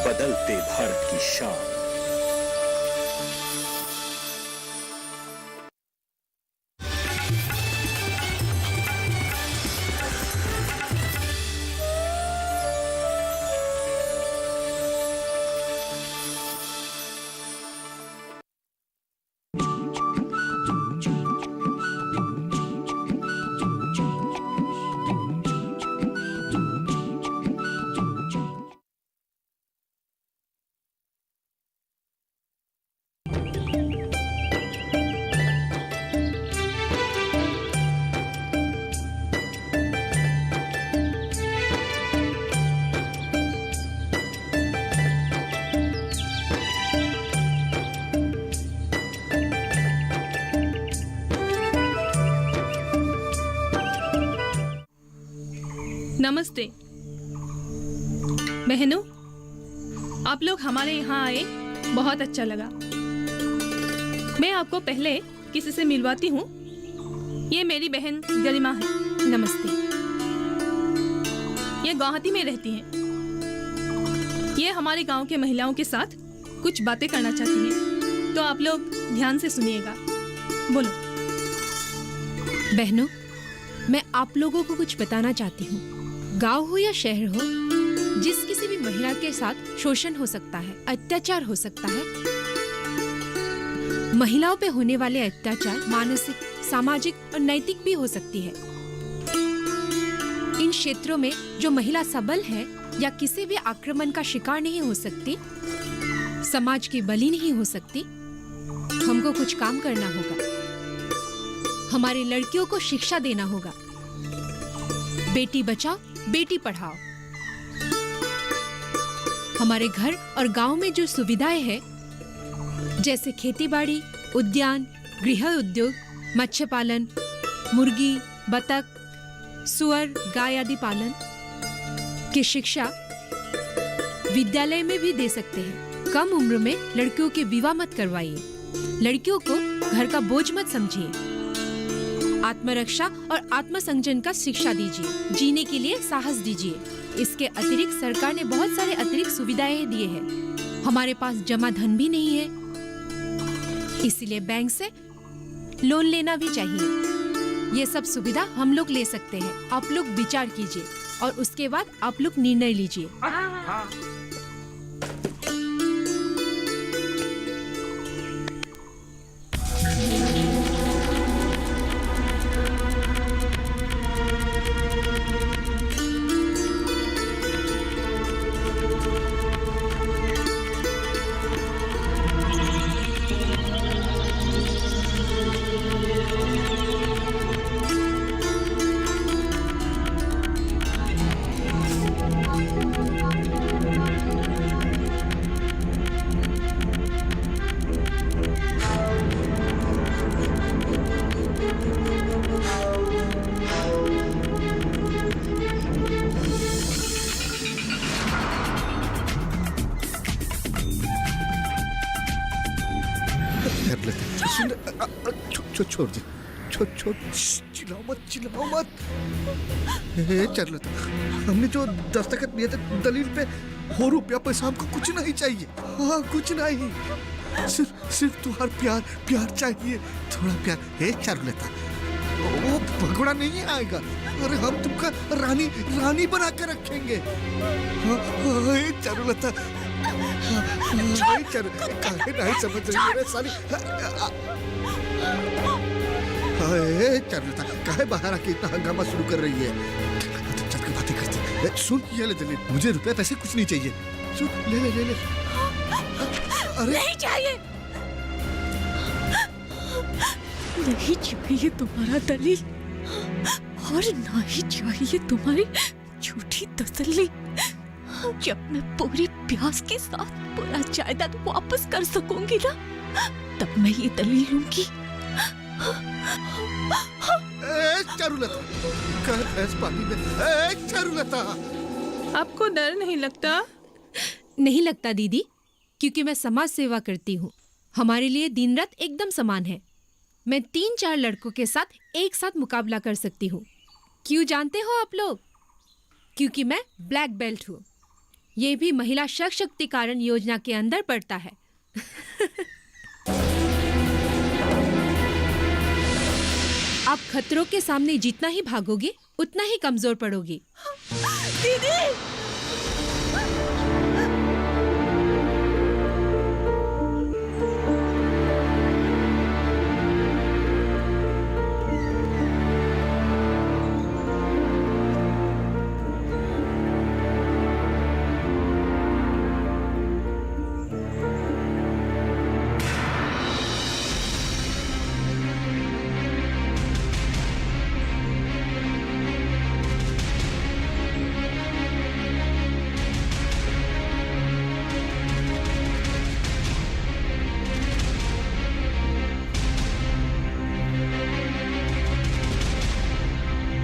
बदलते भारत की शान। नमस्ते बहनों, आप लोग हमारे यहाँ आए, बहुत अच्छा लगा। मैं आपको पहले किसी से मिलवाती हूँ। ये मेरी बहन गरिमा है। नमस्ते। ये गुवाहाटी में रहती हैं। ये हमारे गांव के महिलाओं के साथ कुछ बातें करना चाहती हैं, तो आप लोग ध्यान से सुनिएगा। बोलो। बहनों, मैं आप लोगों को कुछ बताना चाहती हूँ। गांव हो या शहर हो, जिस किसी भी महिला के साथ शोषण हो सकता है, अत्याचार हो सकता है। महिलाओं पे होने वाले अत्याचार मानसिक, सामाजिक और नैतिक भी हो सकती है। इन क्षेत्रों में जो महिला सबल है या किसी भी आक्रमण का शिकार नहीं हो सकती, समाज की बलि नहीं हो सकती, हमको कुछ काम करना होगा। हमारी लड़कियों को शिक्षा देना होगा। बेटी बचाओ, बेटी पढ़ाओ। हमारे घर और गांव में जो सुविधाएं हैं, जैसे खेतीबाड़ी, उद्यान, गृह उद्योग, मत्स्य पालन, मुर्गी, बतख, सुअर, गाय आदि पालन की शिक्षा विद्यालय में भी दे सकते हैं। कम उम्र में लड़कियों के विवाह मत करवाइए। लड़कियों को घर का बोझ मत समझिए। आत्मरक्षा और आत्मसंजन का शिक्षा दीजिए। जीने के लिए साहस दीजिए। इसके अतिरिक्त सरकार ने बहुत सारे अतिरिक्त सुविधाएं दिए हैं। हमारे पास जमा धन भी नहीं है, इसीलिए बैंक से लोन लेना भी चाहिए। ये सब सुविधा हम लोग ले सकते हैं। आप लोग विचार कीजिए और उसके बाद आप लोग निर्णय लीजिए। छोड़ दे, छोड़, चिल्लाओ मत। चारुलता, हमने जो दस्तखत दिए थे दलील पे, हो रुपया पैसा हमको कुछ नहीं चाहिए। हाँ, कुछ नहीं, सिर्फ तुम्हारा प्यार चाहिए, थोड़ा प्यार। हे चारुलता, वो भगोड़ा नहीं आएगा। अरे हम तुमका रानी बना के रखेंगे। चारुलता, नहीं समझ रही है साली। चारुलता, काहे बाहर आके इतना हंगामा शुरू कर रही है? चल के बातें करते। सुन, ये ले दलील, मुझे रुपया पैसे कुछ नहीं चाहिए। सुन, ले। अरे नहीं चाहिए, नहीं चाहिए तुम्हारा दलील, और ना ही चाहिए तुम्हारी झूठी तसल्ली। जब मैं पूरी प्यास के साथ पूरा जायदाद वापस कर सकूंगी ना, तब मैं ये दलील लूंगी। चारुलता, भैंस पानी में। चारुलता, आपको डर नहीं लगता? नहीं लगता दीदी, क्योंकि मैं समाज सेवा करती हूँ। हमारे लिए दिन रात एकदम समान है। मैं 3-4 लड़कों के साथ एक साथ मुकाबला कर सकती हूँ। क्यों जानते हो आप लोग? क्योंकि मैं ब्लैक बेल्ट हूँ। ये भी महिला सशक्तिकरण योजना के अंदर पड़ता है। आप खतरों के सामने जितना ही भागोगे उतना ही कमजोर पड़ोगी। दीदी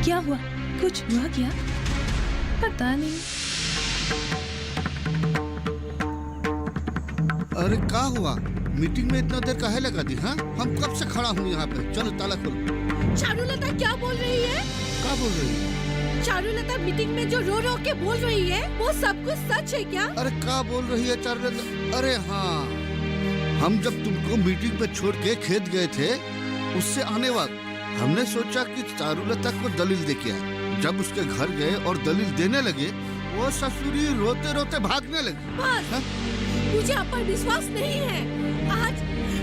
क्या हुआ? कुछ हुआ क्या? पता नहीं। अरे क्या हुआ? मीटिंग में इतना देर काहे लगा दी? हाँ, हम कब से खड़ा हूँ यहाँ पे। चलो ताला खोलो। चारुलता क्या बोल रही है? क्या बोल रही है? चारुलता मीटिंग में जो रो रो के बोल रही है वो सब कुछ सच है क्या? अरे क्या बोल रही है चारुलता? अरे हाँ, हम जब तुमको मीटिंग पे छोड़ के खेत गए थे, उससे आने वक्त हमने सोचा कि चारुलता को दलील दे के आए। जब उसके घर गए और दलील देने लगे, वो ससुरी रोते रोते भागने लगी। बस, हाँ? मुझे आप पर विश्वास नहीं है।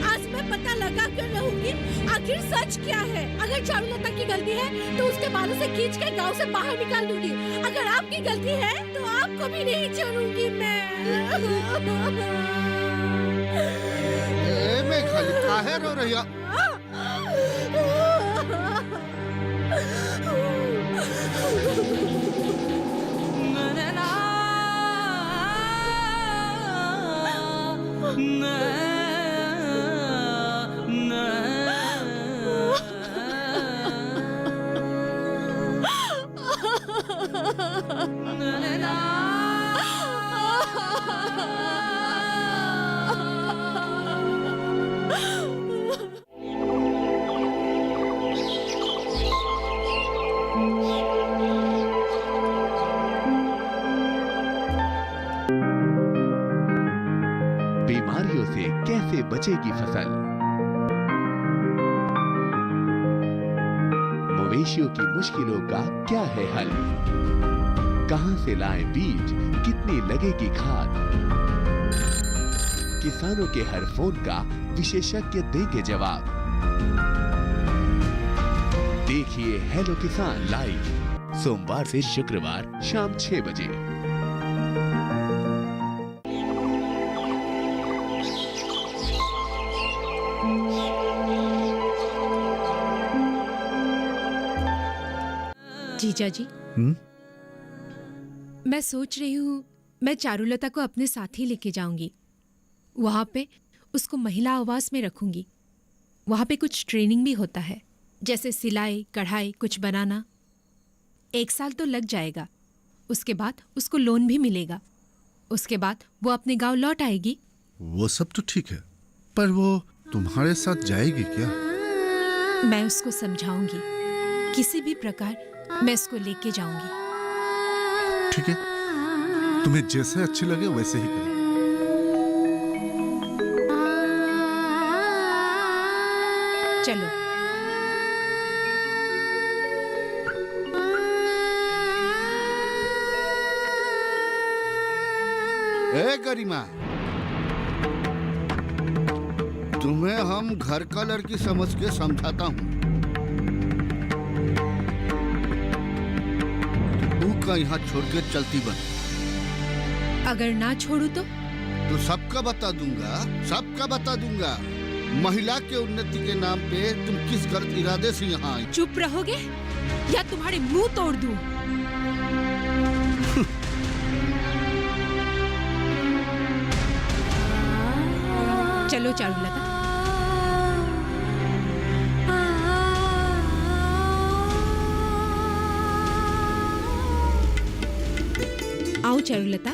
आज मैं पता लगा कर रहूंगी आखिर सच क्या है। अगर चारुलता की गलती है तो उसके बालों से खींच के गांव से बाहर निकाल दूंगी। अगर आपकी गलती है तो आपको भी नहीं छोड़ूंगी मैं। मैं खाली काहे रो रही है? बीमारियों से कैसे बचेगी फसल? मवेशियों की मुश्किलों का क्या है हल? कहां से लाएं बीज? कितनी लगेगी खाद? किसानों के हर फोन का विशेषज्ञ देंगे जवाब। देखिए हेलो किसान लाइव, सोमवार से शुक्रवार शाम 6 बजे। जीजा जी, मैं सोच रही हूँ मैं चारुलता को अपने साथ ही लेके जाऊंगी। वहाँ पे उसको महिला आवास में रखूंगी। वहाँ पे कुछ ट्रेनिंग भी होता है, जैसे सिलाई, कढ़ाई, कुछ बनाना। 1 साल तो लग जाएगा। उसके बाद उसको लोन भी मिलेगा। उसके बाद वो अपने गांव लौट आएगी। वो सब तो ठीक है, पर वो तुम्हारे साथ जाएगी क्या? मैं उसको समझाऊंगी। किसी भी प्रकार मैं इसको लेके जाऊंगी। ठीक है, तुम्हें जैसे अच्छी लगे वैसे ही करो। चलो। ए गरिमा, तुम्हें हम घर का लड़की समझ के समझाता हूँ। तू का यहाँ छोड़ के चलती बन। अगर ना छोड़ू तो सबका बता दूंगा, सबका बता दूंगा। महिला के उन्नति के नाम पे तुम किस गलत इरादे से यहाँ आई? चुप रहोगे या तुम्हारे मुंह तोड़ दूं? चलो चारुलता। आओ चारुलता,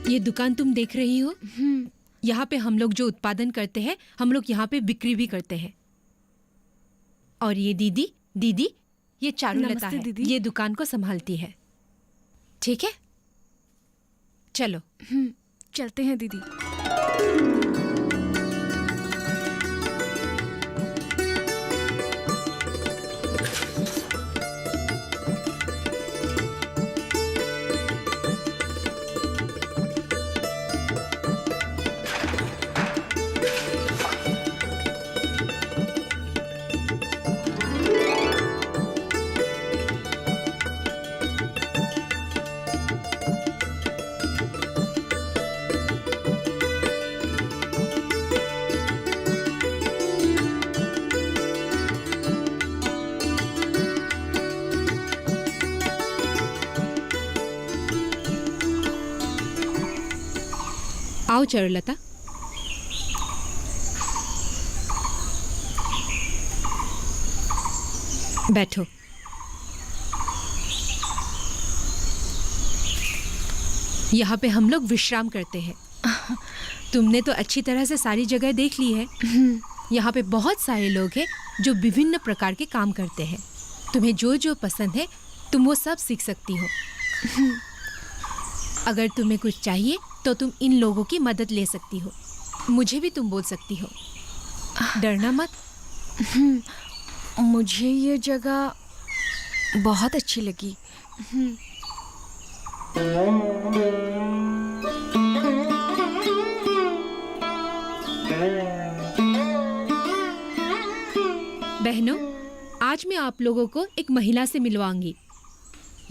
ये दुकान तुम देख रही हो, यहाँ पे हम लोग जो उत्पादन करते हैं, हम लोग यहाँ पे बिक्री भी करते हैं। और ये दीदी ये चारुलता नमस्ते है, दीदी। ये दुकान को संभालती है। ठीक है? चलो। चलते हैं दीदी। आओ चारुलता। बैठो। यहाँ पे हम लोग विश्राम करते हैं। तुमने तो अच्छी तरह से सारी जगह देख ली है। यहाँ पे बहुत सारे लोग हैं जो विभिन्न प्रकार के काम करते हैं। तुम्हें जो जो पसंद है तुम वो सब सीख सकती हो। अगर तुम्हें कुछ चाहिए तो तुम इन लोगों की मदद ले सकती हो। मुझे भी तुम बोल सकती हो। डरना मत। मुझे ये जगह बहुत अच्छी लगी। बहनों, आज मैं आप लोगों को एक महिला से मिलवाऊंगी।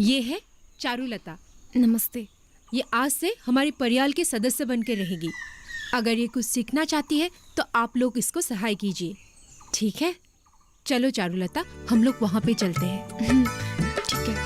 ये है चारुलता। नमस्ते। ये आज से हमारे परिवार के सदस्य बन के रहेगी। अगर ये कुछ सीखना चाहती है तो आप लोग इसको सहाय कीजिए, ठीक है? चलो चारुलता, हम लोग वहाँ पे चलते हैं। ठीक है।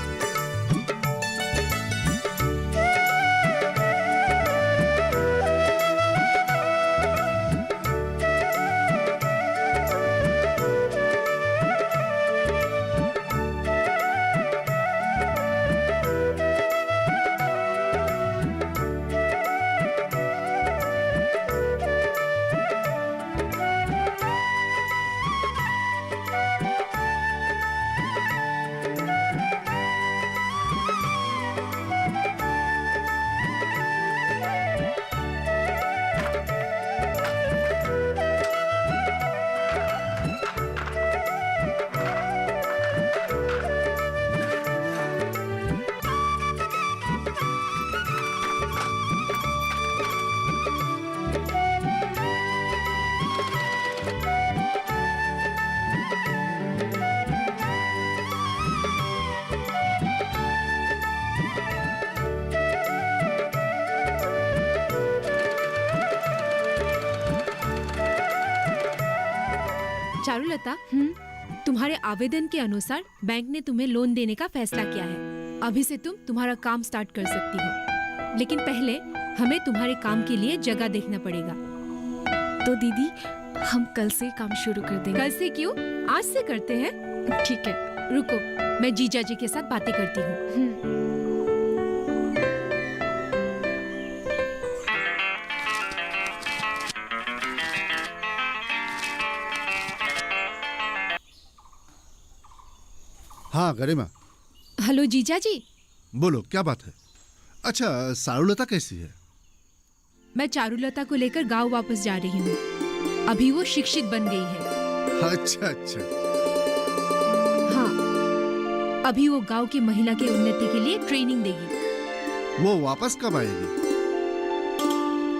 चारुलता, तुम्हारे आवेदन के अनुसार बैंक ने तुम्हें लोन देने का फैसला किया है। अभी से तुम तुम्हारा काम स्टार्ट कर सकती हो, लेकिन पहले हमें तुम्हारे काम के लिए जगह देखना पड़ेगा। तो दीदी, हम कल से काम शुरू कर देंगे। कल से क्यों, आज से करते हैं। ठीक है। रुको, मैं जीजा जी के साथ बातें करती हूँ। हाँ गरिमा। हेलो जीजा जी। बोलो, क्या बात है? अच्छा, चारुलता कैसी है? मैं चारुलता को लेकर गांव वापस जा रही हूँ। अभी वो शिक्षित बन गई है। अच्छा अच्छा। हाँ, अभी वो गांव की महिला के उन्नति के लिए ट्रेनिंग देगी। वो वापस कब आएगी?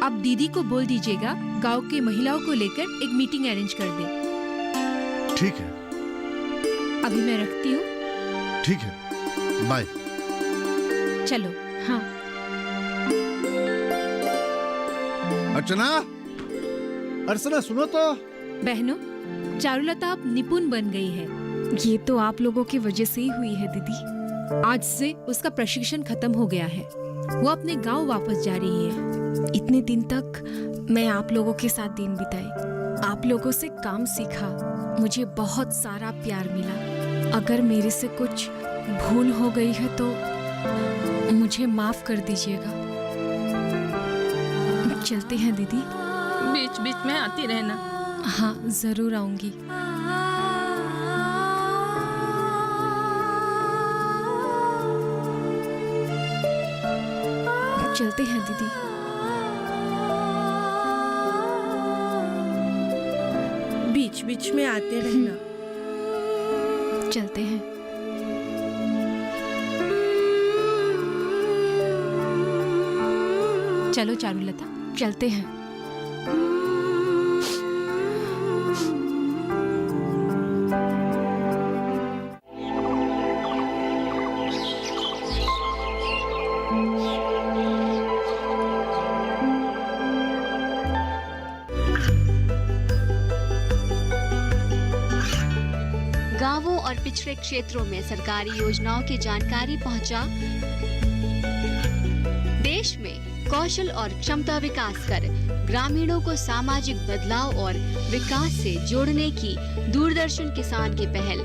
आप दीदी को बोल दीजिएगा गांव की महिलाओं को लेकर एक मीटिंग अरेंज कर दे। ठीक है। अभी मैं रखती हूँ। ठीक है, बाय। चलो। हाँ। अर्चना सुनो तो। बहनों, चारुलता अब निपुण बन गई है। ये तो आप लोगों की वजह से ही हुई है दीदी। आज से उसका प्रशिक्षण खत्म हो गया है। वो अपने गांव वापस जा रही है। इतने दिन तक मैं आप लोगों के साथ दिन बिताए, आप लोगों से काम सीखा, मुझे बहुत सारा प्यार मिला। अगर मेरे से कुछ भूल हो गई है तो मुझे माफ कर दीजिएगा। चलते हैं दीदी। बीच बीच में आती रहना। हाँ, जरूर आऊंगी। चलते हैं दीदी। बीच बीच में आते रहना। चलते हैं। चलो चारुलता। चलते हैं। गांवों और पिछड़े क्षेत्रों में सरकारी योजनाओं की जानकारी पहुंचा। देश में कौशल और क्षमता विकास कर ग्रामीणों को सामाजिक बदलाव और विकास से जोड़ने की दूरदर्शन किसान की पहल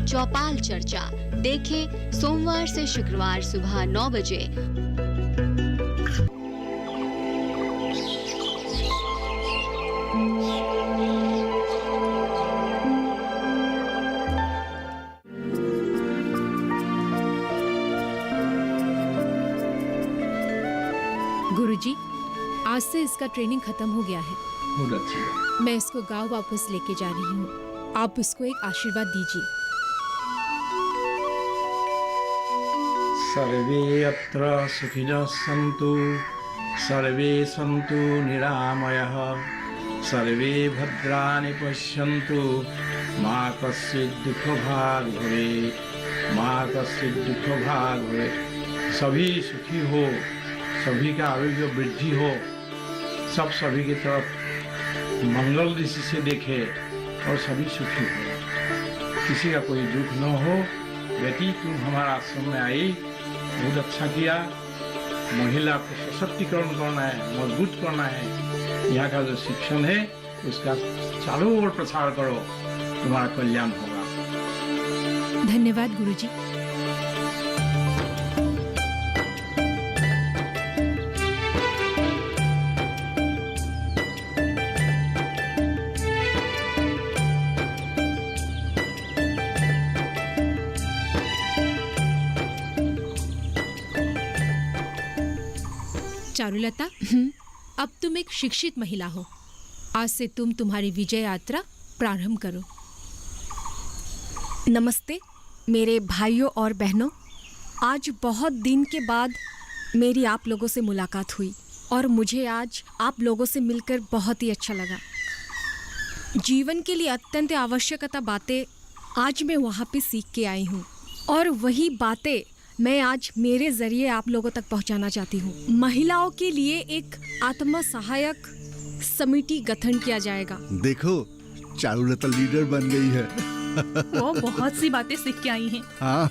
चौपाल चर्चा देखें सोमवार से शुक्रवार सुबह 9 बजे। गुरुजी, आज से इसका ट्रेनिंग खत्म हो गया है। बहुत अच्छी बात। मैं इसको गांव वापस लेके जा रही हूँ। आप उसको एक आशीर्वाद दीजिए। सर्वे अत्र सुखिनः सन्तु, सर्वे सन्तु निरामयः, सर्वे भद्राणि पश्यन्तु, मा कश्चित् दुःखभाग् भवेत्, मा कश्चित् दुःखभाग् भवेत्। सभी सुखी हो, सभी का आरोग्य वृद्धि हो, सब सभी की तरफ मंगल दृष्टि से देखे और सभी सुखी हो, किसी का कोई दुख न हो। बेटी तुम हमारा आश्रम में आई, बहुत अच्छा किया। महिला को सशक्तिकरण करना है, मजबूत करना है। यहाँ का जो शिक्षण है उसका चारों ओर प्रसार करो, तुम्हारा कल्याण होगा। धन्यवाद गुरुजी। चारुलता, अब तुम एक शिक्षित महिला हो। आज से तुम तुम्हारी विजय यात्रा प्रारंभ करो। नमस्ते मेरे भाइयों और बहनों। आज बहुत दिन के बाद मेरी आप लोगों से मुलाकात हुई और मुझे आज आप लोगों से मिलकर बहुत ही अच्छा लगा। जीवन के लिए अत्यंत आवश्यकता बातें आज मैं वहाँ पे सीख के आई हूँ और वही बातें मैं आज मेरे ज़रिए आप लोगों तक पहुँचाना चाहती हूँ। महिलाओं के लिए एक आत्म सहायक समिति गठन किया जाएगा। देखो, चारुलता लीडर बन गई है। वो बहुत सी बातें सीख के आई हैं। हाँ।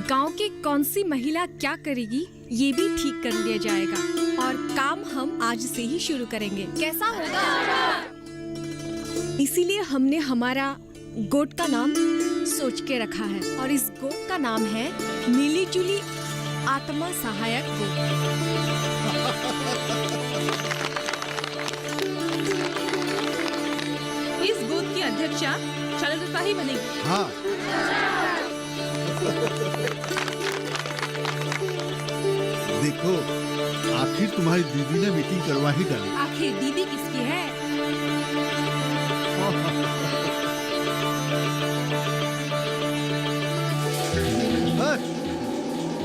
गांव की कौन सी महिला क्या करेगी ये भी ठीक कर लिया जाएगा और काम हम आज से ही शुरू करेंगे। कैसा होगा? इसीलिए हमने हमारा गोट का नाम सोच के रखा है और इस गोट का नाम है मिली जुली आत्मा सहायक गोट। इस गोद की अध्यक्षा चारुलता ही बनेगी। हाँ। देखो, आखिर तुम्हारी दीदी ने मीटिंग करवा ही डाली। आखिर दीदी किसकी है?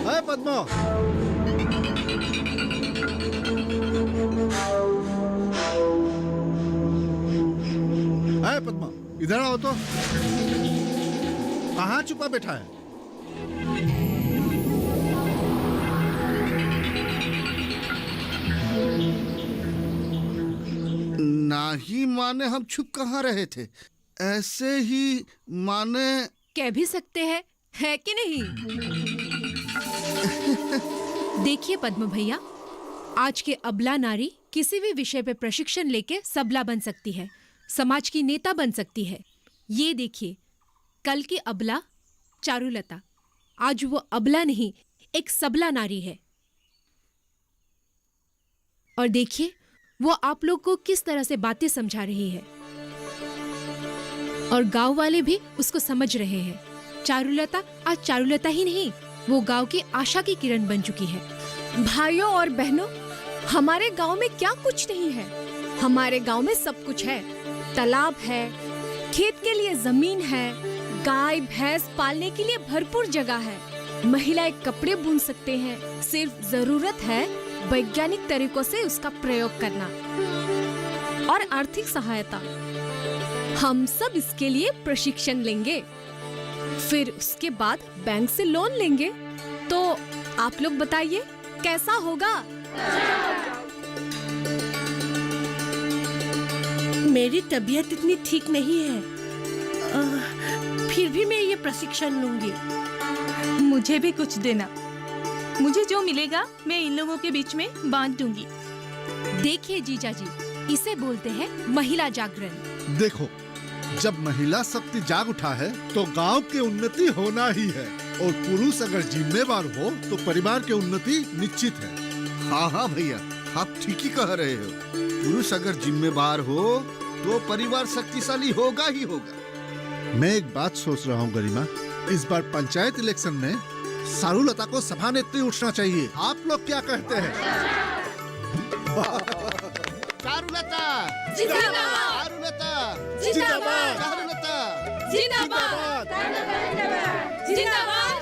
हाय पद्मा, हाय पद्मा, इधर आओ तो। कहाँ छुपा बैठा है? नहीं माने हम छुप कहाँ रहे थे, ऐसे ही माने कह भी सकते हैं, है कि नहीं? देखिए पद्म भैया, आज के अबला नारी किसी भी विषय पे प्रशिक्षण लेके सबला बन सकती है, समाज की नेता बन सकती है। ये देखिए, कल की अबला चारुलता आज वो अबला नहीं, एक सबला नारी है। और देखिए वो आप लोग को किस तरह से बातें समझा रही है और गांव वाले भी उसको समझ रहे हैं। चारुलता आज चारुलता ही नहीं, वो गांव की आशा की किरण बन चुकी है। भाइयों और बहनों, हमारे गांव में क्या कुछ नहीं है? हमारे गांव में सब कुछ है। तालाब है, खेत के लिए जमीन है, गाय भैंस पालने के लिए भरपूर जगह है, महिलाएं कपड़े बुन सकते हैं। सिर्फ जरूरत है वैज्ञानिक तरीकों से उसका प्रयोग करना और आर्थिक सहायता। हम सब इसके लिए प्रशिक्षण लेंगे, फिर उसके बाद बैंक से लोन लेंगे। तो आप लोग बताइए कैसा होगा? मेरी तबीयत इतनी ठीक नहीं है, फिर भी मैं ये प्रशिक्षण लूंगी। मुझे भी कुछ देना। मुझे जो मिलेगा मैं इन लोगों के बीच में बांट दूंगी। देखिए जीजा जी, इसे बोलते हैं महिला जागरण। देखो, जब महिला शक्ति जाग उठा है तो गांव की उन्नति होना ही है, और पुरुष अगर जिम्मेवार हो तो परिवार की उन्नति निश्चित है। हाँ हाँ भैया, आप ठीक ही कह रहे हो। पुरुष अगर जिम्मेवार हो तो परिवार शक्तिशाली होगा ही होगा। मैं एक बात सोच रहा हूँ गरिमा, इस बार पंचायत इलेक्शन में सारूलता को सभानेत्री उठना चाहिए। आप लोग क्या कहते हैं? सारूलता जिंदाबाद, सारूलता जिंदाबाद, सारूलता जिंदाबाद, जिंदाबाद।